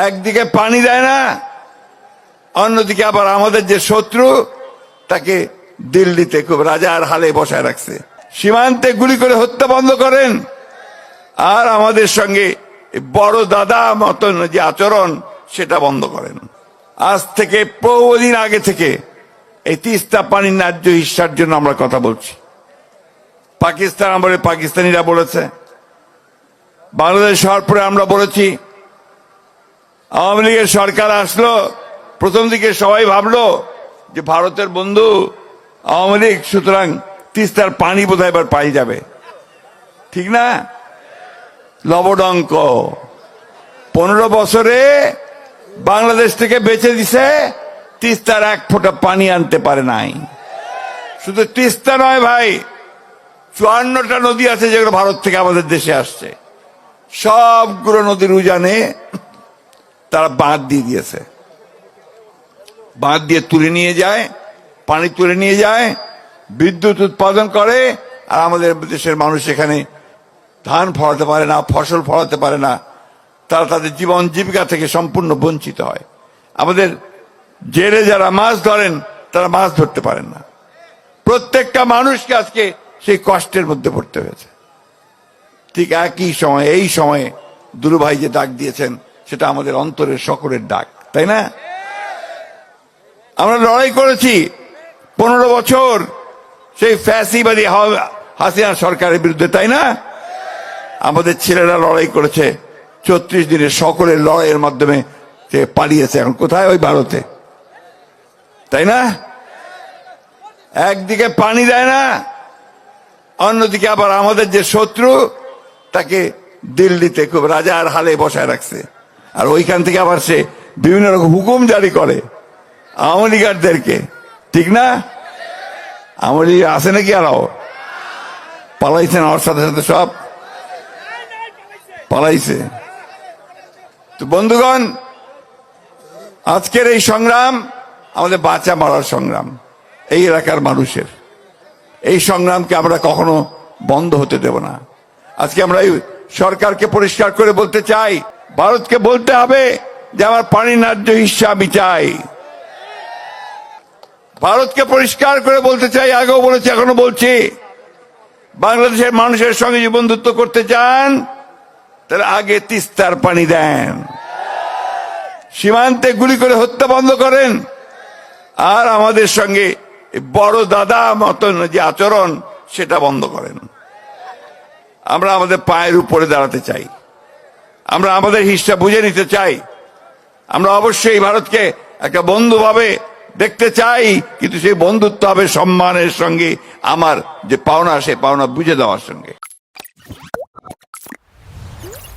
একদিকে পানি দেয় না, অন্যদিকে আবার আমাদের যে শত্রু তাকে দিল্লিতে খুব রাজার হালে বসায় রাখছে। সীমান্তে গুলি করে হত্যা বন্ধ করেন, আর আমাদের সঙ্গে বড় দাদা মতন যে আচরণ সেটা বন্ধ করেন। আজ থেকে বহুদিন আগে থেকে এই তিস্তা পানির ন্যায্য হিস্যার জন্য আমরা কথা বলছি। পাকিস্তান আমলে পাকিস্তানিরা বলেছে, বাংলাদেশ হওয়ার পরে আমরা বলেছি। আওয়ামী লীগের সরকার আসলো, প্রথম দিকে সবাই ভাবলো যে ভারতের বন্ধু আওয়ামী লীগ, সুতরাং তিস্তার পানি বোধহয় এবার পাই যাবে। ঠিক না? লবডঙ্ক 15 বছরে বাংলাদেশ থেকে বেঁচে দিছে, তিস্তার এক ফোঁটা পানি আনতে পারে নাই। শুধু তিস্তা নয় ভাই, 54টা নদী আছে যেগুলো ভারত থেকে আমাদের দেশে আসছে। সবগুলো নদীর উজানে তারা বাঁধ দিয়ে দিয়েছে, বাঁধ দিয়ে তুলে নিয়ে যায়, পানি তুলে নিয়ে যায়, বিদ্যুৎ উৎপাদন করে, আর আমাদের দেশের মানুষ এখানে ধান ফলাতে পারে না, ফসল ফলাতে পারে না, তারা তাদের জীবন জীবিকা থেকে সম্পূর্ণ বঞ্চিত হয়। আমাদের জেলে যারা মাছ ধরেন তারা মাছ ধরতে পারেন না। প্রত্যেকটা মানুষকে আজকে সেই কষ্টের মধ্যে পড়তে হয়েছে। ঠিক একই সময়ে, এই সময়ে দুলু ভাই যে ডাক দিয়েছেন সেটা আমাদের অন্তরের সকলের ডাক, তাই না? আমরা লড়াই করেছি 15 বছর সেই ফ্যাসিবাদী হাসিনা সরকারের বিরুদ্ধে, তাই না? আমাদের ছেলেরা লড়াই করেছে 34 দিনের সকলের লড়াইয়ের মাধ্যমে সে পালিয়েছে। এখন কোথায়? ওই ভারতে, তাই না? একদিকে পানি দেয় না, অন্যদিকে আবার আমাদের যে শত্রু তাকে দিল্লিতে খুব রাজার হালে বসায় রাখছে, আর ওইখান থেকে আবার সে বিভিন্ন রকম হুকুম জারি করে আওয়ামী লীগারদেরকে। ঠিক না? আওয়ামী লীগ আছে নাকি? আরো পালাইছেন, আমার সাথে সাথে সব পালাইছে। তো বন্ধুগণ, আজকের এই সংগ্রাম আমাদের বাঁচা মারার সংগ্রাম, এই এলাকার মানুষের। এই সংগ্রামকে আমরা কখনো বন্ধ হতে দেব না। আজকে আমরা এই সরকারকে পরিষ্কার করে বলতে চাই, ভারতকে বলতে হবে যে আমার পানি ন্যায্য হিস্সা আমি চাই। ভারতকে পরিষ্কার করে বলতে চাই, আগেও বলেছি এখনো বলছি, বাংলাদেশের মানুষের সঙ্গে যে বন্ধুত্ব করতে চান তাহলে আগে তিস্তার পানি দেন, সীমান্তে গুলি করে হত্যা বন্ধ করেন, আর আমাদের সঙ্গে বড় দাদা মতন যে আচরণ সেটা বন্ধ করেন। আমরা আমাদের পায়ের উপরে দাঁড়াতে চাই, আমরা আমাদের হিস্সা বুঝে নিতে চাই। আমরা অবশ্যই ভারতকে একটা বন্ধু ভাবে দেখতে চাই, কিন্তু সেই বন্ধুত্ব হবে সম্মানের সঙ্গে, আমার যে পাওনা সে পাওনা বুঝে দেওয়ার সঙ্গে।